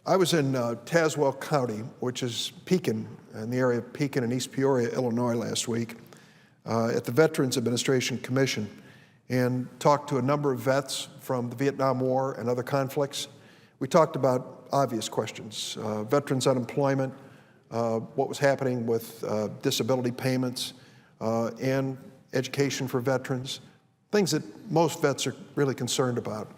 I was in Tazewell County, which is Pekin, in the area of Pekin and East Peoria, Illinois, last week, at the Veterans Administration Commission, and talked to a number of vets from the Vietnam War and other conflicts. We talked about obvious questions: veterans' unemployment, what was happening with disability payments, and education for veterans, things that most vets are really concerned about.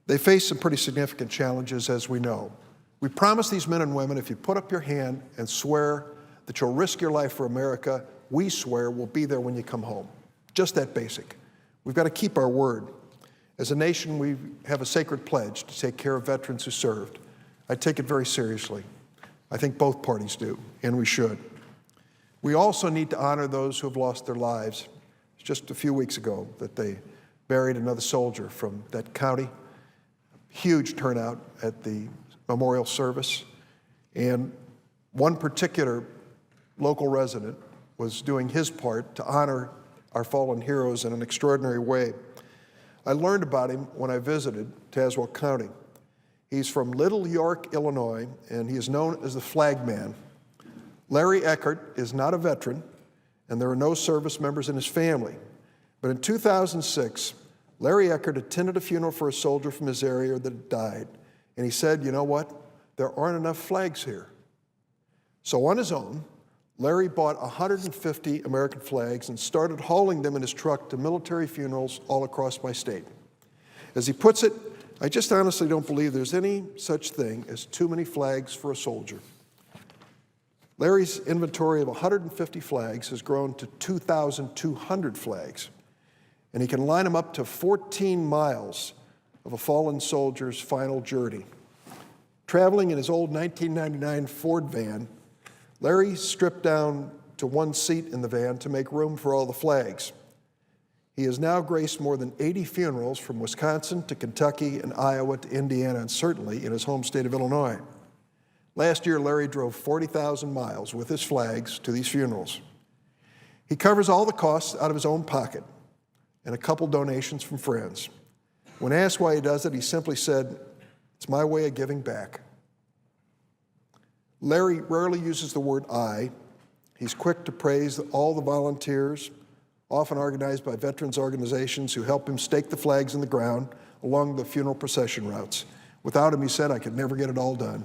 They face some pretty significant challenges, as we know. We promise these men and women, if you put up your hand and swear that you'll risk your life for America, we swear we'll be there when you come home. Just that basic. We've got to keep our word. As a nation, we have a sacred pledge to take care of veterans who served. I take it very seriously. I think both parties do, and we should. We also need to honor those who have lost their lives. It's just a few weeks ago that they buried another soldier from that county. Huge turnout at the memorial service, and one particular local resident was doing his part to honor our fallen heroes in an extraordinary way. I learned about him when I visited Tazewell County. He's from Little York, Illinois, and he is known as the Flag Man. Larry Eckhardt is not a veteran, and there are no service members in his family. But in 2006, Larry Eckhardt attended a funeral for a soldier from his area that had died. And he said, you know what? There aren't enough flags here. So on his own, Larry bought 150 American flags and started hauling them in his truck to military funerals all across my state. As he puts it, I just honestly don't believe there's any such thing as too many flags for a soldier. Larry's inventory of 150 flags has grown to 2,200 flags, and he can line them up to 14 miles of a fallen soldier's final journey. Traveling in his old 1999 Ford van, Larry stripped down to one seat in the van to make room for all the flags. He has now graced more than 80 funerals from Wisconsin to Kentucky and Iowa to Indiana, and certainly in his home state of Illinois. Last year, Larry drove 40,000 miles with his flags to these funerals. He covers all the costs out of his own pocket and a couple donations from friends. When asked why he does it, he simply said, "It's my way of giving back." Larry rarely uses the word I. He's quick to praise all the volunteers, often organized by veterans organizations, who help him stake the flags in the ground along the funeral procession routes. Without him, he said, I could never get it all done.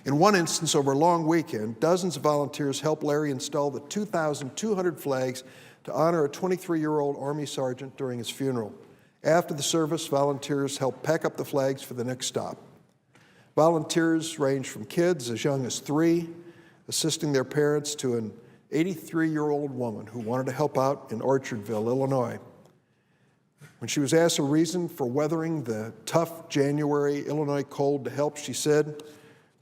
In one instance, over a long weekend, dozens of volunteers helped Larry install the 2,200 flags to honor a 23-year-old Army sergeant during his funeral. After the service, volunteers helped pack up the flags for the next stop. Volunteers range from kids as young as 3, assisting their parents, to an 83-year-old woman who wanted to help out in Orchardville, Illinois. When she was asked a reason for weathering the tough January Illinois cold to help, she said,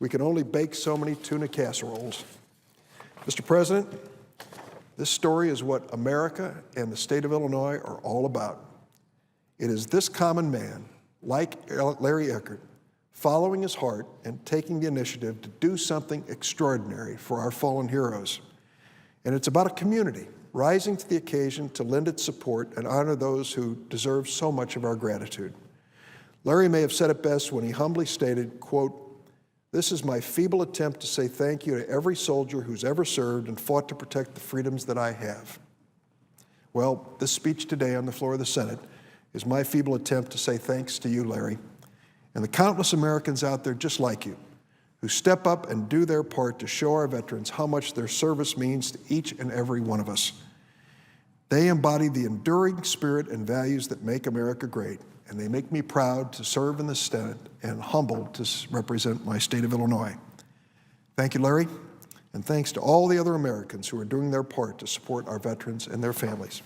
"We can only bake so many tuna casseroles." Mr. President, this story is what America and the state of Illinois are all about. It is this common man, like Larry Eckhardt, following his heart and taking the initiative to do something extraordinary for our fallen heroes. And it's about a community rising to the occasion to lend its support and honor those who deserve so much of our gratitude. Larry may have said it best when he humbly stated, quote, "This is my feeble attempt to say thank you to every soldier who's ever served and fought to protect the freedoms that I have." Well, this speech today on the floor of the Senate is my feeble attempt to say thanks to you, Larry, and the countless Americans out there just like you, who step up and do their part to show our veterans how much their service means to each and every one of us. They embody the enduring spirit and values that make America great, and they make me proud to serve in the Senate and humbled to represent my state of Illinois. Thank you, Larry, and thanks to all the other Americans who are doing their part to support our veterans and their families.